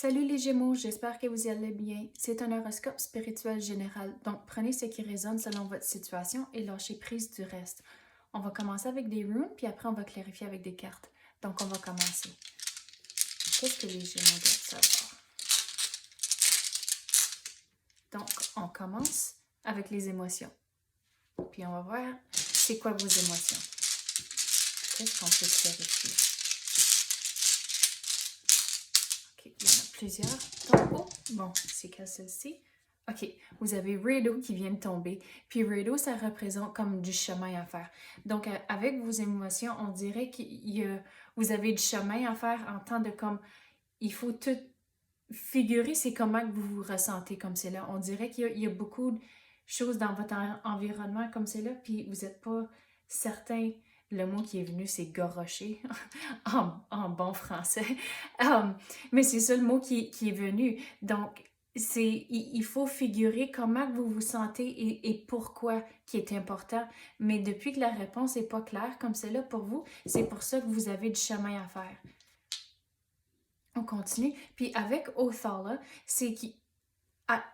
Salut les Gémeaux, j'espère que vous allez bien. C'est un horoscope spirituel général, donc prenez ce qui résonne selon votre situation et lâchez prise du reste. On va commencer avec des runes, puis après on va clarifier avec des cartes. Donc on va commencer. Qu'est-ce que les Gémeaux doivent savoir? Donc on commence avec les émotions. Puis on va voir c'est quoi vos émotions. Qu'est-ce qu'on peut clarifier? Ok, il y en a plusieurs. Donc, oh, bon, c'est quelle celle-ci? OK, vous avez Rideau qui vient de tomber. Puis Rideau, ça représente comme du chemin à faire. Donc, avec vos émotions, on dirait que vous avez du chemin à faire en temps de comme... Il faut tout figurer, c'est comment que vous vous ressentez comme c'est là. On dirait qu'il y a beaucoup de choses dans votre environnement comme c'est là, puis vous n'êtes pas certain. Le mot qui est venu, c'est gorocher en bon français. Um, mais c'est ça le mot qui est venu. Donc, il faut figurer comment vous vous sentez et pourquoi qui est important. Mais depuis que la réponse n'est pas claire comme c'est là pour vous, c'est pour ça que vous avez du chemin à faire. On continue. Puis avec Othala, c'est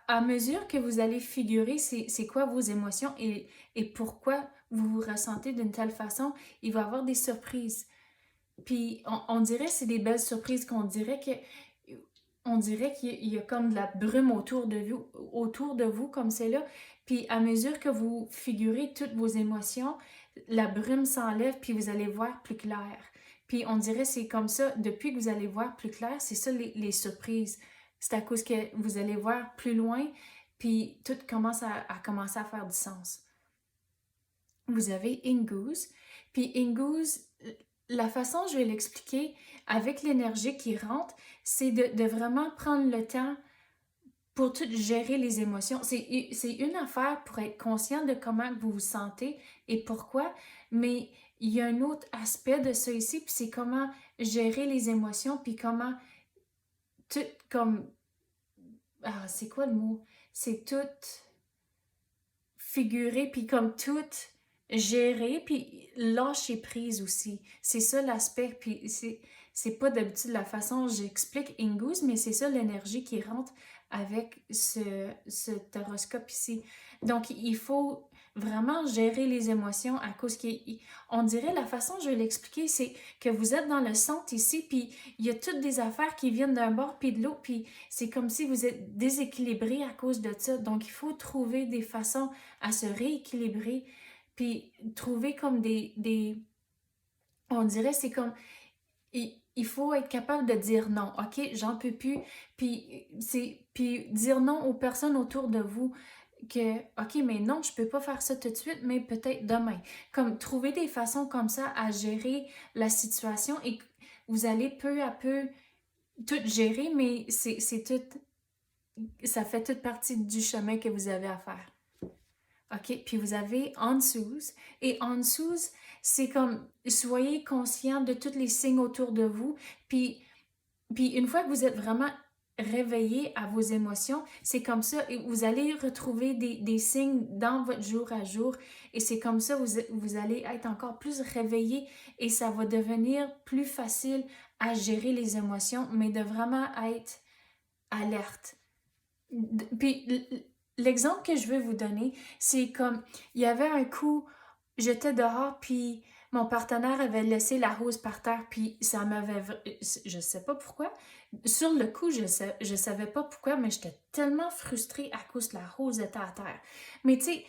à mesure que vous allez figurer c'est quoi vos émotions et pourquoi vous vous ressentez d'une telle façon, il va y avoir des surprises. Puis on dirait c'est des belles surprises qu'on dirait que on dirait qu'il y a comme de la brume autour de vous comme c'est là. Puis à mesure que vous figurez toutes vos émotions, la brume s'enlève puis vous allez voir plus clair. Puis on dirait c'est comme ça, depuis que vous allez voir plus clair, c'est ça les surprises. C'est à cause que vous allez voir plus loin, puis tout commence à commencer à faire du sens. Vous avez Ingoose. Puis Ingoose, la façon je vais l'expliquer avec l'énergie qui rentre, c'est de vraiment prendre le temps pour tout gérer les émotions. C'est une affaire pour être conscient de comment vous vous sentez et pourquoi, mais il y a un autre aspect de ça ici, puis c'est comment gérer les émotions, puis comment tout comme... Ah, c'est quoi le mot? C'est tout figurer, puis comme tout gérer, puis lâcher prise aussi. C'est ça l'aspect, puis c'est pas d'habitude la façon dont j'explique Ingoose, mais c'est ça l'énergie qui rentre avec cet horoscope ici. Donc, il faut vraiment gérer les émotions à cause on dirait la façon dont je vais l'expliquer, c'est que vous êtes dans le centre ici, puis il y a toutes des affaires qui viennent d'un bord puis de l'autre, puis c'est comme si vous êtes déséquilibré à cause de ça. Donc, il faut trouver des façons à se rééquilibrer, puis trouver comme on dirait, c'est comme, il faut être capable de dire non, ok, j'en peux plus, puis dire non aux personnes autour de vous, que, ok, mais non, je peux pas faire ça tout de suite, mais peut-être demain. Comme, trouver des façons comme ça à gérer la situation et vous allez peu à peu tout gérer, mais c'est tout, ça fait toute partie du chemin que vous avez à faire. OK, puis vous avez en dessous, et en dessous, c'est comme, soyez conscient de tous les signes autour de vous, puis une fois que vous êtes vraiment réveillé à vos émotions, c'est comme ça, et vous allez retrouver des signes dans votre jour à jour, et c'est comme ça, vous allez être encore plus réveillé, et ça va devenir plus facile à gérer les émotions, mais de vraiment être alerte. Puis l'exemple que je veux vous donner, c'est comme, il y avait un coup, j'étais dehors, puis mon partenaire avait laissé la rose par terre, puis ça m'avait... Je sais pas pourquoi. Sur le coup, je savais pas pourquoi, mais j'étais tellement frustrée à cause que la rose était à terre. Mais tu sais,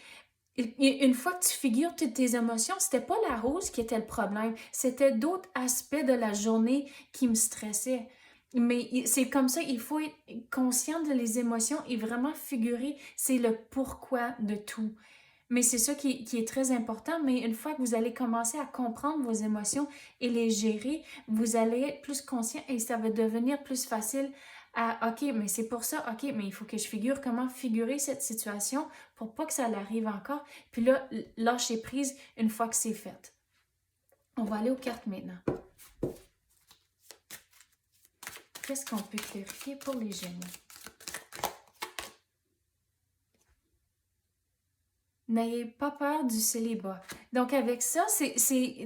une fois que tu figures toutes tes émotions, c'était pas la rose qui était le problème, c'était d'autres aspects de la journée qui me stressaient. Mais c'est comme ça, il faut être conscient de les émotions et vraiment figurer, c'est le pourquoi de tout. Mais c'est ça qui est très important, mais une fois que vous allez commencer à comprendre vos émotions et les gérer, vous allez être plus conscient et ça va devenir plus facile à, OK, mais c'est pour ça, OK, mais il faut que je figure comment figurer cette situation pour pas que ça l'arrive encore. Puis là, lâcher prise une fois que c'est fait. On va aller aux cartes maintenant. Qu'est-ce qu'on peut clarifier pour les Gémeaux? N'ayez pas peur du célibat. Donc, avec ça, c'est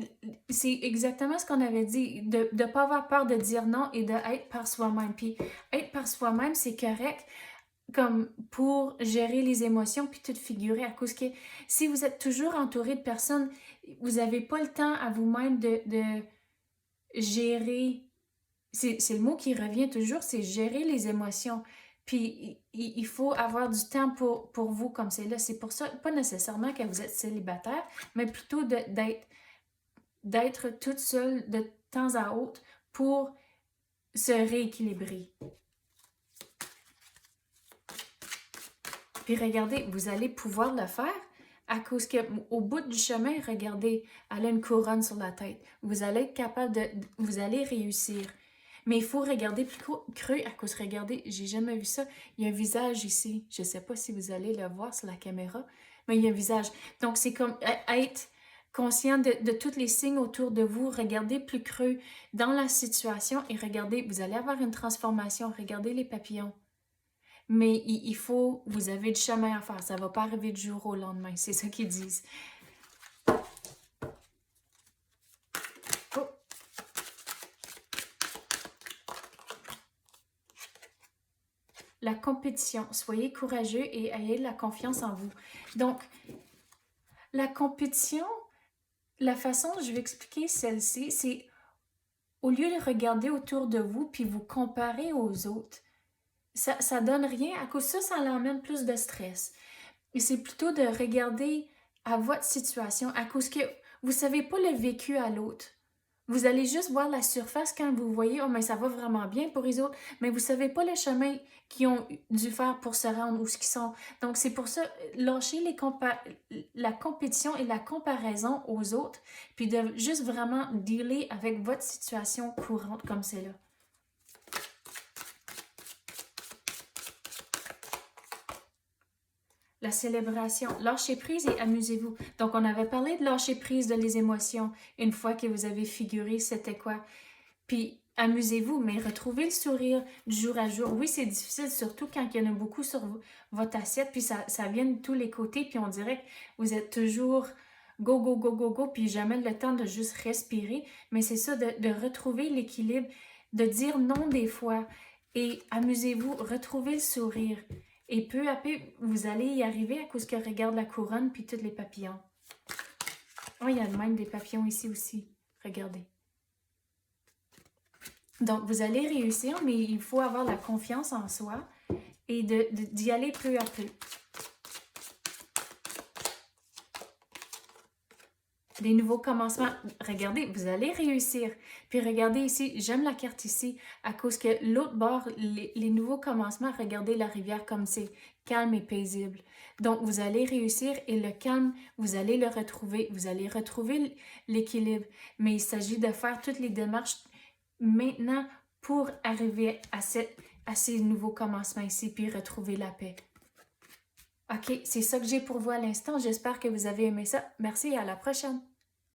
exactement ce qu'on avait dit, de ne pas avoir peur de dire non et d'être par soi-même. Puis, être par soi-même, c'est correct comme pour gérer les émotions puis tout figurer à cause que si vous êtes toujours entouré de personnes, vous n'avez pas le temps à vous-même de gérer. C'est le mot qui revient toujours, c'est gérer les émotions. Puis il faut avoir du temps pour vous comme c'est là. C'est pour ça, pas nécessairement que vous êtes célibataire, mais plutôt d'être toute seule de temps à autre pour se rééquilibrer. Puis regardez, vous allez pouvoir le faire à cause que au bout du chemin, regardez, elle a une couronne sur la tête. Vous allez être capable vous allez réussir. Mais il faut regarder plus creux à cause, regardez, j'ai jamais vu ça. Il y a un visage ici. Je ne sais pas si vous allez le voir sur la caméra, mais il y a un visage. Donc, c'est comme être conscient de tous les signes autour de vous. Regardez plus creux dans la situation et regardez, vous allez avoir une transformation. Regardez les papillons. Mais il faut, vous avez du chemin à faire. Ça ne va pas arriver du jour au lendemain. C'est ça qu'ils disent. La compétition. Soyez courageux et ayez de la confiance en vous. Donc, la compétition, la façon dont je vais expliquer celle-ci, c'est au lieu de regarder autour de vous puis vous comparer aux autres, ça donne rien. À cause de ça, ça l'emmène plus de stress. Et c'est plutôt de regarder à votre situation à cause que vous ne savez pas le vécu à l'autre. Vous allez juste voir la surface quand vous voyez « Oh, mais ça va vraiment bien pour les autres », mais vous ne savez pas le chemin qu'ils ont dû faire pour se rendre où ce qu'ils sont. Donc, c'est pour ça, lâchez la compétition et la comparaison aux autres, puis de juste vraiment dealer avec votre situation courante comme c'est là. La célébration. Lâchez prise et amusez-vous. Donc, on avait parlé de lâcher prise de les émotions. Une fois que vous avez figuré, c'était quoi? Puis, amusez-vous, mais retrouvez le sourire du jour à jour. Oui, c'est difficile, surtout quand il y en a beaucoup sur votre assiette, puis ça vient de tous les côtés, puis on dirait que vous êtes toujours go, go, go, go, go, puis jamais le temps de juste respirer. Mais c'est ça, de retrouver l'équilibre, de dire non des fois. Et amusez-vous, retrouvez le sourire. Et peu à peu, vous allez y arriver à cause que regarde la couronne puis tous les papillons. Oh, il y a même des papillons ici aussi. Regardez. Donc, vous allez réussir, mais il faut avoir la confiance en soi et d'y aller peu à peu. Des nouveaux commencements. Regardez, vous allez réussir. Puis regardez ici, j'aime la carte ici, à cause que l'autre bord, les nouveaux commencements, regardez la rivière comme c'est calme et paisible. Donc, vous allez réussir et le calme, vous allez le retrouver. Vous allez retrouver l'équilibre. Mais il s'agit de faire toutes les démarches maintenant pour arriver à ces nouveaux commencements ici, puis retrouver la paix. OK, c'est ça que j'ai pour vous à l'instant. J'espère que vous avez aimé ça. Merci et à la prochaine.